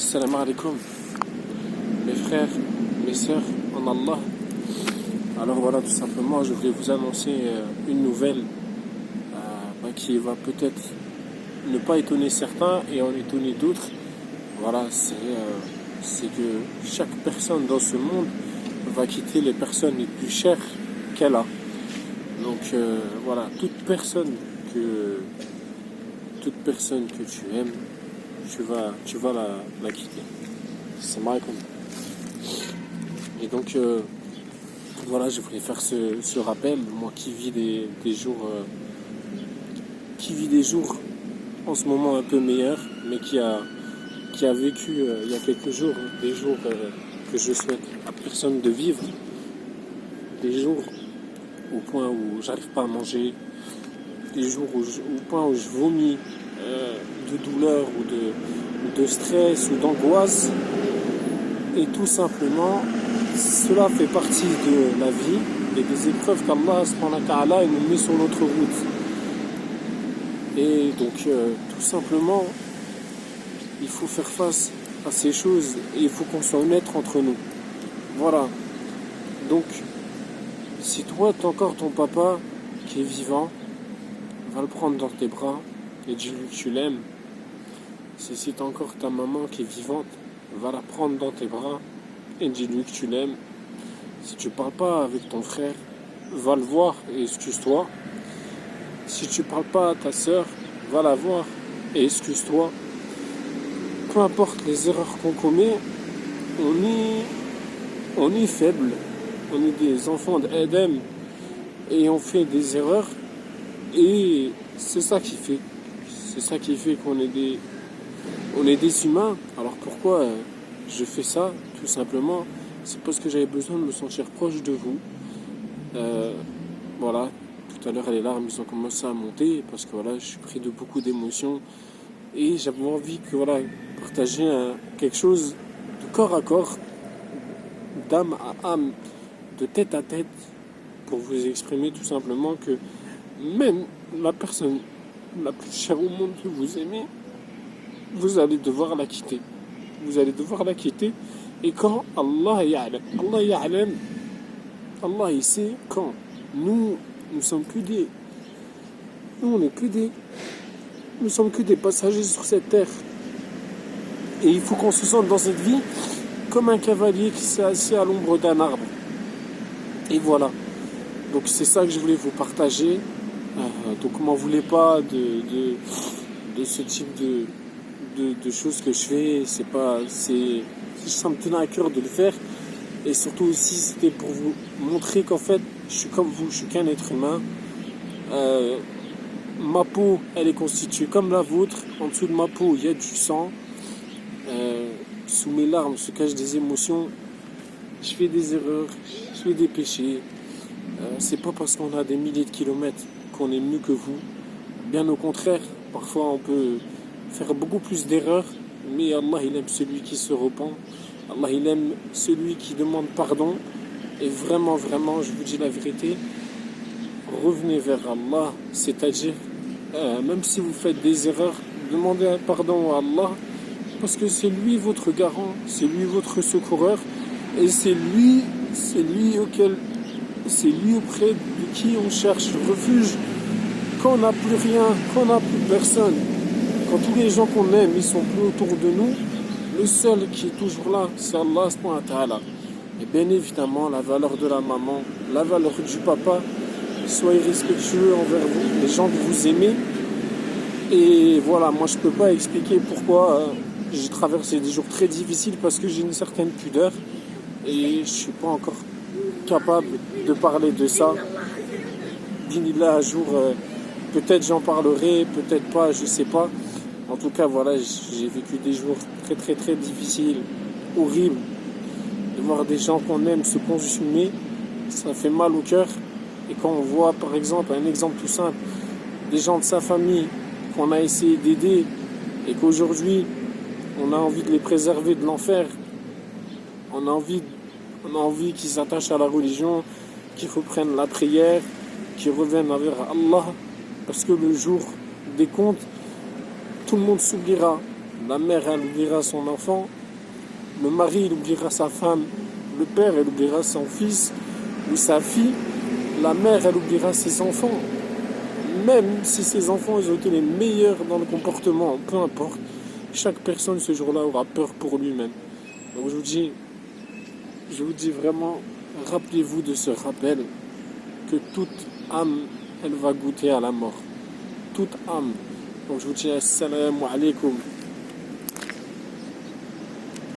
Salam alaikum, mes frères, mes sœurs, en Allah. Alors voilà, tout simplement, je voulais vous annoncer une nouvelle qui va peut-être ne pas étonner certains et en étonner d'autres. Voilà, c'est que chaque personne dans ce monde va quitter les personnes les plus chères qu'elle a. Donc voilà, toute personne que tu aimes, tu vas la quitter. C'est Malcolm. Et donc voilà, je voulais faire ce rappel, moi qui vis des jours en ce moment un peu meilleurs, mais qui a vécu il y a quelques jours des jours que je souhaite à personne de vivre, des jours au point où j'arrive pas à manger, des jours au point où je vomis de douleur ou de stress ou d'angoisse. Et tout simplement, cela fait partie de la vie et des épreuves qu'Allah subhanahu wa ta'ala nous met sur notre route. Et donc, tout simplement, il faut faire face à ces choses et il faut qu'on soit honnête entre nous. Voilà. Donc, si toi, t'as encore ton papa qui est vivant, va le prendre dans tes bras et dis-lui que tu l'aimes. Si t'as encore ta maman qui est vivante, va la prendre dans tes bras et dis-lui que tu l'aimes. Si tu parles pas avec ton frère, va le voir et excuse-toi. Si tu parles pas à ta sœur, va la voir et excuse-toi. Peu importe les erreurs qu'on commet, on est faible. On est des enfants d'Adam et on fait des erreurs. Et c'est ça qui fait qu'on est des humains. Alors pourquoi je fais ça? Tout simplement, c'est parce que j'avais besoin de me sentir proche de vous. Voilà, tout à l'heure les larmes ont commencé à monter parce que voilà, je suis pris de beaucoup d'émotions et j'avais envie que voilà, partager quelque chose de corps à corps, d'âme à âme, de tête à tête, pour vous exprimer tout simplement que même la personne la plus chère au monde que vous aimez, vous allez devoir la quitter. Vous allez devoir la quitter. Et quand Allah ya'lam, Allah il sait quand. Nous sommes que des. Nous sommes que des passagers sur cette terre. Et il faut qu'on se sente dans cette vie comme un cavalier qui s'est assis à l'ombre d'un arbre. Et voilà. Donc c'est ça que je voulais vous partager. Donc m'en voulez pas de ce type de choses que je fais. Ça me tenait à cœur de le faire. Et surtout aussi c'était pour vous montrer qu'en fait je suis comme vous, je suis qu'un être humain. Ma peau elle est constituée comme la vôtre. En dessous de ma peau il y a du sang. Sous mes larmes se cachent des émotions. Je fais des erreurs, je fais des péchés. C'est pas parce qu'on a des milliers de kilomètres qu'on est mieux que vous. Bien au contraire, parfois on peut faire beaucoup plus d'erreurs, mais Allah il aime celui qui se repent. Allah il aime celui qui demande pardon. Et vraiment, je vous dis la vérité, revenez vers Allah, c'est-à-dire même si vous faites des erreurs, demandez pardon à Allah, parce que c'est lui votre garant, c'est lui votre secoureur, et c'est lui auprès de qui on cherche refuge quand on n'a plus rien, quand on n'a plus personne, quand tous les gens qu'on aime ils sont plus autour de nous. Le seul qui est toujours là, c'est Allah subhanahu wa ta'ala. Et bien évidemment, la valeur de la maman, la valeur du papa, soyez respectueux envers vous, les gens que vous aimez. Et voilà, moi je peux pas expliquer pourquoi j'ai traversé des jours très difficiles, parce que j'ai une certaine pudeur et je suis pas encore capable de parler de ça. Binillah, un jour, peut-être j'en parlerai, peut-être pas, je sais pas. En tout cas, voilà, j'ai vécu des jours très très très difficiles, horribles. De voir des gens qu'on aime se consumer, ça fait mal au cœur. Et quand on voit, par exemple, un exemple tout simple, des gens de sa famille qu'on a essayé d'aider et qu'aujourd'hui, on a envie de les préserver de l'enfer, on a envie qu'ils s'attachent à la religion, qu'ils reprennent la prière, qu'ils reviennent vers Allah, parce que le jour des comptes, tout le monde s'oubliera. La mère, elle oubliera son enfant. Le mari, il oubliera sa femme. Le père, il oubliera son fils ou sa fille. La mère, elle oubliera ses enfants. Même si ses enfants ils ont été les meilleurs dans le comportement, peu importe, chaque personne ce jour-là aura peur pour lui-même. Donc je vous dis vraiment, rappelez-vous de ce rappel que toute âme, elle va goûter à la mort. Toute âme. Donc je vous dis assalamu alaikum.